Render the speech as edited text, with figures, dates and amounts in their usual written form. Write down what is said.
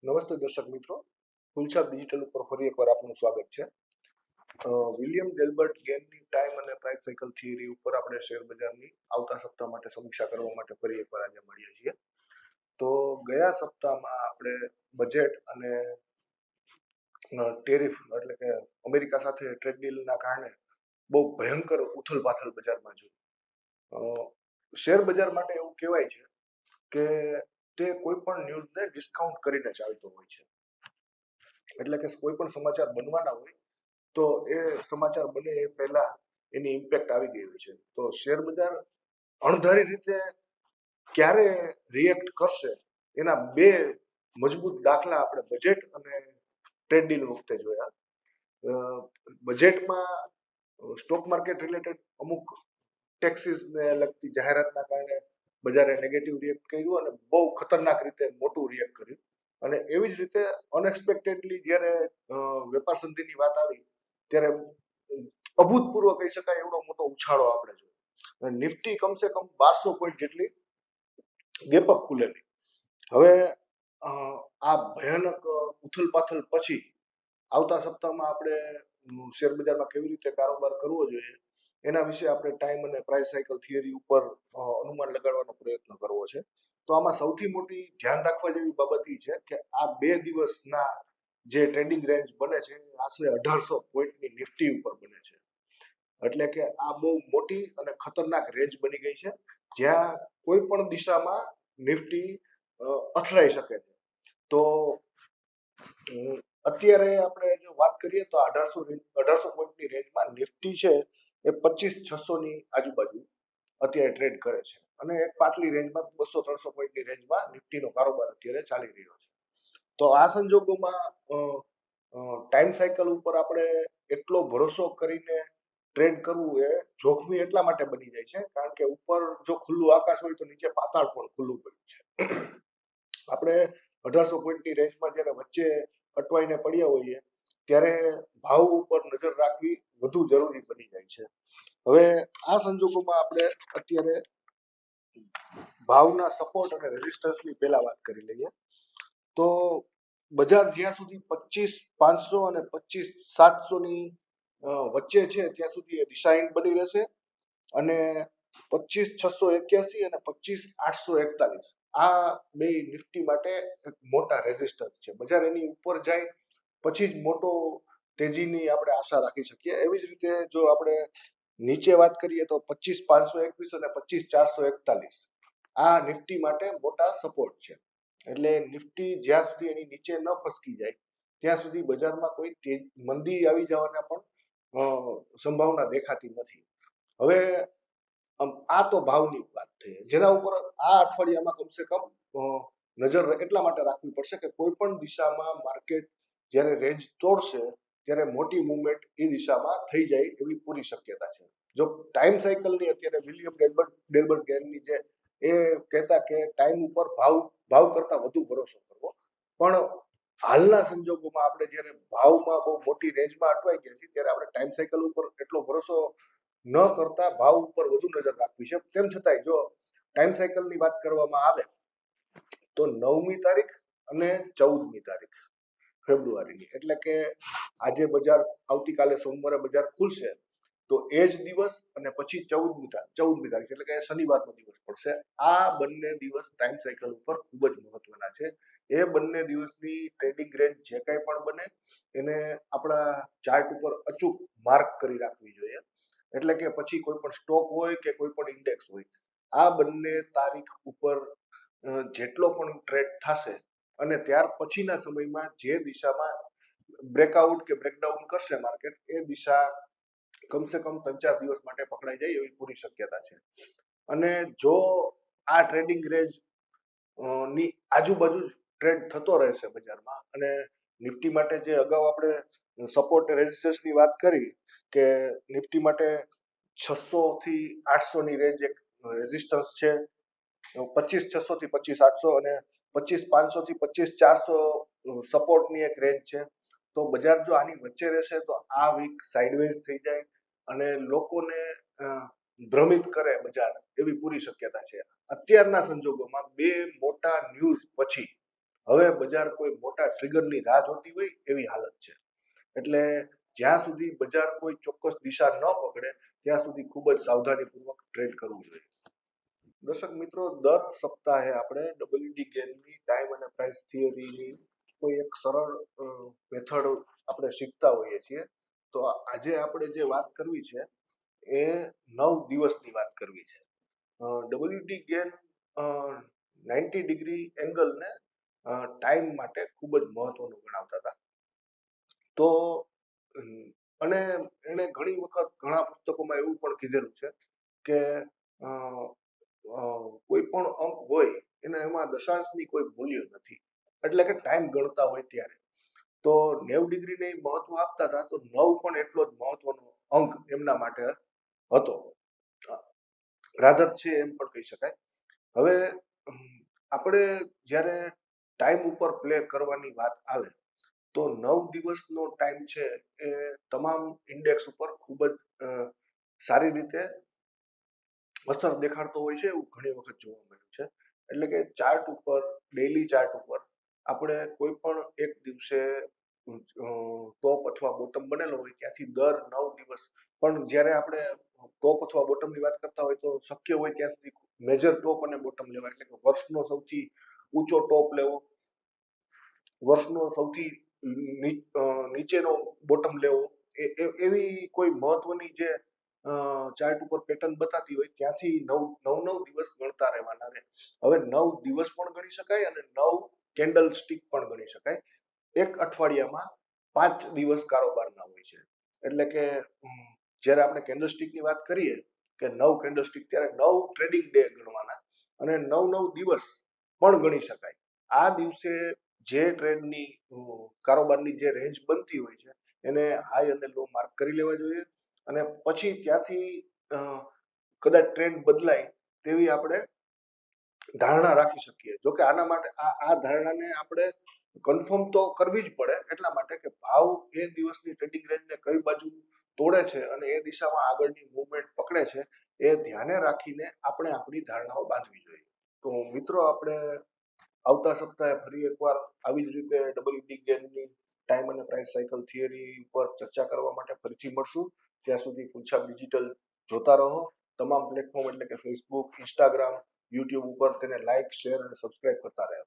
નમસ્તે દર્શક મિત્રો, ફૂલછાપ ડિજિટલ ઉપર ફરી એકવાર આપનું સ્વાગત છે. વિલિયમ ડેલ્બર્ટ ગેનની ટાઈમ અને પ્રાઇસ સાયકલ થિયરી ઉપર આપણે શેર બજારની આવતા સપ્તાહ માટે સમીક્ષા કરવા માટે ફરી એકવાર આજે મળીએ છીએ. તો ગયા સપ્તાહમાં આપણે બજેટ અને ટેરિફ એટલે કે અમેરિકા સાથે ટ્રેડ ડીલના કારણે બહુ ભયંકર ઉથલપાથલ બજારમાં જોઈ. શેર બજાર માટે એવું કહેવાય છે કે તે કોઈ પણ ન્યૂઝને ડિસ્કાઉન્ટ કરીને ચાલતો હોય છે. એટલે કે કોઈ પણ સમાચાર બનવાના હોય તો એ સમાચાર બને એ પહેલા એની ઇમ્પેક્ટ આવી ગઈ હોય છે. તો શેર બજાર અણધારી રીતે ક્યારે રિએક્ટ કરશે એના બે મજબૂત દાખલા આપણે બજેટ અને ટ્રેડ ડીલ વખતે જોયા. બજેટમાં સ્ટોક માર્કેટ રિલેટેડ અમુક ટેક્સીસને લગતી જાહેરાતના કારણે બજારે નેગેટિવ રિએક્ટ કર્યું અને બહુ ખતરનાક રીતે મોટું રિએક્ટ કર્યું. અને એવી જ રીતે અનએક્સપેક્ટેડલી જ્યારે વેપાર સંધિની વાત આવી ત્યારે અભૂતપૂર્વ કહી શકાય એવડો મોટો ઉછાળો આપણે જોયો. નિફ્ટી કમસે કમ 1200 પોઈન્ટ જેટલી ગેપઅપ ખુલેલી. હવે આ ભયાનક ઉથલપાથલ પછી આવતા સપ્તાહમાં આપણે શેર બજારમાં કેવી રીતે કારોબાર કરવો જોઈએ એના વિશે આપણે ટાઈમ અને પ્રાઇસ સાયકલ થિયરી ઉપર અનુમાન લગાડવાનો પ્રયત્ન કરવો છે. તો આમાં સૌથી મોટી ધ્યાન રાખવા જેવી બાબત એ છે કે આ 2 દિવસના જે ટ્રેડિંગ રેન્જ બને છે આશરે 1800 પોઈન્ટની નિફ્ટી ઉપર બને છે. એટલે કે આ બહુ મોટી અને ખતરનાક રેન્જ બની ગઈ છે જ્યાં કોઈ પણ દિશામાં નિફ્ટી અથડાઈ શકે છે. તો અત્યારે આપણે જો વાત કરીએ તો 1800 પોઈન્ટની રેન્જમાં નિફ્ટી છે એ 25600ની આજુબાજુ અત્યારે ટ્રેડ કરે છે અને એક પાતળી રેન્જમાં 200-300 પોઈન્ટની રેન્જમાં નિફ્ટીનો કારોબાર અત્યારે ચાલી રહ્યો છે. તો આ સંજોગોમાં ટાઈમ સાયકલ ઉપર આપણે એટલો ભરોસો કરીને ટ્રેડ કરવું એ જોખમી એટલા માટે બની જાય છે કારણ કે ઉપર જો ખુલ્લું આકાશ હોય તો નીચે પાતાળ પણ ખુલ્લું પડ્યું છે. આપણે 1800 પોઈન્ટની રેન્જમાં જ્યારે વચ્ચે અટવાઈને પડ્યા હોઈએ ત્યારે ભાવ ઉપર નજર રાખવી વધુ જરૂરી બની જાય છે. હવે આ સંજોગોમાં આપણે અત્યારે ભાવના સપોર્ટ અને રેઝિસ્ટન્સની પહેલા વાત કરી લઈએ. તો બજાર જ્યાં સુધી 25500 અને 25700ની વચ્ચે છે ત્યાં સુધી એ દિશાહીન બની રહેશે અને 25681 અને 25841 આ બે નિફ્ટી માટે એક મોટા રેઝિસ્ટન્સ છે. બજાર એની ઉપર જાય પછી જ મોટો તેજીની આપણે આશા રાખી શકીએ. એવી જ રીતે જો આપણે નીચે વાત કરીએ તો 25521 અને 25441 આ નિફ્ટી માટે મોટા સપોર્ટ છે. એટલે નિફ્ટી જ્યાં સુધી એની નીચે ન ફસકી જાય ત્યાં સુધી બજારમાં કોઈ મંદી આવી જવાના પણ સંભાવના દેખાતી નથી. હવે આ તો ભાવની વાત થઈ, જેના ઉપર આ અઠવાડિયામાં કમસે કમ નજર એટલા માટે રાખવી પડશે કે કોઈ પણ દિશામાં માર્કેટ જ્યારે રેન્જ તોડશે ત્યારે મોટી મુવમેન્ટ એ દિશામાં થઈ જાય એવી પૂરી શક્યતા છે. જો ટાઈમ સાયકલની અત્યારે વિલિયમ ડેલ્બર્ટ ગેનની જે એ કહેતા કે ટાઈમ ઉપર ભાવ કરતા વધુ ભરોસો કરવો, પણ હાલના સંજોગોમાં આપણે જ્યારે ભાવમાં બહુ મોટી રેન્જમાં અટવાઈ ગયા છીએ ત્યારે આપણે ટાઈમ સાયકલ ઉપર એટલો ભરોસો ન કરતા ભાવ ઉપર વધુ નજર રાખવી છે. તેમ છતાંય જો ટાઈમ સાયકલની વાત કરવામાં આવે તો 9મી તારીખ અને 14મી તારીખ ફેબ્રુઆરીની, એટલે કે આજે બજાર આવતીકાલે સોમવારે બજાર ખુલશે તો એ જ દિવસ અને પછી 14મી તારીખ એટલે કે શનિવારનો દિવસ પડશે. આ બંને દિવસ ટાઈમ સાયકલ ઉપર ખૂબ જ મહત્વના છે. એ બંને દિવસની ટ્રેડિંગ રેન્જ જે કંઈ પણ બને એને આપણા ચાર્ટ ઉપર અચૂક માર્ક કરી રાખવી જોઈએ. એટલે કે પછી કોઈ પણ સ્ટોક હોય કે કોઈ પણ ઇન્ડેક્સ હોય આ બંને તારીખ ઉપર જેટલો પણ ટ્રેડ થશે અને ત્યાર પછીના સમયમાં જે દિશામાં બ્રેકઆઉટ કે બ્રેકડાઉન કરશે માર્કેટ એ દિશા કમસે કમ 3-4 દિવસ માટે પકડાઈ જાય એવી પૂરી શક્યતા છે. અને જો આ ટ્રેડિંગ રેન્જ ની આજુબાજુ ટ્રેડ થતો રહેશે બજારમાં અને નિફ્ટી માટે જે અગાઉ આપણે સપોર્ટ રેઝિસ્ટન્સની વાત કરી કે નિફ્ટી માટે 600 થી 800 ની રેન્જ એક રેઝિસ્ટન્સ છે, 25600 થી 25800 અને 25500 થી 25400 સપોર્ટની એક રેન્જ છે. તો બજાર જો આની વચ્ચે રહેશે તો આ વીક સાઇડવેઝ થઈ જાય અને લોકોને ભ્રમિત કરે બજાર એવી પૂરી શક્યતા છે. અત્યારના સંજોગોમાં બે મોટા ન્યૂઝ પછી હવે બજાર કોઈ મોટા ટ્રિગરની રાહ જોતી હોય એવી હાલત છે. એટલે જ્યાં સુધી બજાર કોઈ ચોક્કસ દિશા ન પકડે ત્યાં સુધી ખૂબ જ સાવધાનીપૂર્વક ટ્રેડ કરવું જોઈએ. દર્શક મિત્રો, દર સપ્તાહે આપણે WD ગેનની ટાઈમ અને પ્રાઇસ થિયરીની કોઈ એક સરળ મેથડ આપણે શીખતા હોઈએ છીએ. તો આજે આપણે જે વાત કરવી છે એ 9 દિવસની વાત કરવી છે. WD ગેન 90 ડિગ્રી એંગલને ટાઈમ માટે ખૂબ જ મહત્વનું ગણાવતા હતા. તો અને એણે ઘણી વખત ઘણા પુસ્તકોમાં એવું પણ કીધેલું છે કે કોઈ પણ અંક હોય એમાં દશાંશની કોઈ મૂલ્ય નથી, એટલે કે ટાઈમ ગણતા હોય ત્યારે તો 90 ડિગ્રીને મહત્વ આપતા હતા, તો 9 પણ એટલો જ મહત્વનો અંક એમના માટે હતો. રાધર છે એમ પણ કહી શકાય. હવે આપણે જ્યારે ટાઈમ ઉપર પ્લે કરવાની વાત આવે તો 9 દિવસનો ટાઈમ છે એ તમામ ઇન્ડેક્સ ઉપર ખૂબ જ સારી રીતે અસર દેખાડતો હોય છે એવું ઘણી વખત જોવા મળ્યું છે. એટલે કે ચાર્ટ ઉપર, ડેઇલી ચાર્ટ ઉપર આપણે કોઈ પણ એક દિવસે ટોપ અથવા બોટમ બનેલો હોય ત્યાંથી દર 9 દિવસ પણ જ્યારે આપણે ટોપ અથવા બોટમની વાત કરતા હોય તો શક્ય હોય ત્યાં સુધી મેજર ટોપ અને બોટમ લેવા, એટલે કે વર્ષનો સૌથી ઊંચો ટોપ લેવો, વર્ષનો સૌથી નીચેનો બોટમ લેવો, એવી કોઈ મહત્વની જે ચાર્ટ ઉપર પેટર્ન બતાતી હોય ત્યાંથી 9 દિવસ ગણતા રહેવાના રહે. હવે 9 દિવસ પણ ગણી શકાય અને 9 કેન્ડલ સ્ટિક પણ ગણી શકાય. એક અઠવાડિયામાં 5 દિવસ કારોબારના હોય છે. એટલે કે જ્યારે આપણે કેન્ડલ સ્ટિકની વાત કરીએ કે 9 કેન્ડલ સ્ટિક, ત્યારે 9 ટ્રેડિંગ ડે ગણવાના અને 9 દિવસ પણ ગણી શકાય. આ દિવસે જે ટ્રેડની કારોબારની જે રેન્જ બનતી હોય છે એને હાઈ અને લો માર્ક કરી લેવા જોઈએ અને પછી ત્યાંથી કદાચ ટ્રેન્ડ બદલાય તેવી આપણે ધારણા રાખી શકીએ. જોકે આના માટે આ ધારણાને આપણે કન્ફર્મ તો કરવી જ પડે, એટલા માટે કે ભાવ એ દિવસની ટ્રેડિંગ રેન્જને કઈ બાજુ તોડે છે અને એ દિશામાં આગળની મૂવમેન્ટ પકડે છે એ ધ્યાને રાખીને આપણે આપણી ધારણાઓ બાંધવી જોઈએ. તો મિત્રો, આપણે આવતા સપ્તાહે ફરી એકવાર આવી જ રીતે WD ગેનની ટાઈમ અને પ્રાઇસ સાયકલ થિયરી પર ચર્ચા કરવા માટે ફરીથી મળશું. ત્યાં સુધી પૂંછા ડિજિટલ જોતા રહો. તમામ પ્લેટફોર્મ એટલે કે ફેસબુક, ઇન્સ્ટાગ્રામ, યુટ્યુબ ઉપર તેને લાઇક, શેર અને સબસ્ક્રાઇબ કરતા રહો.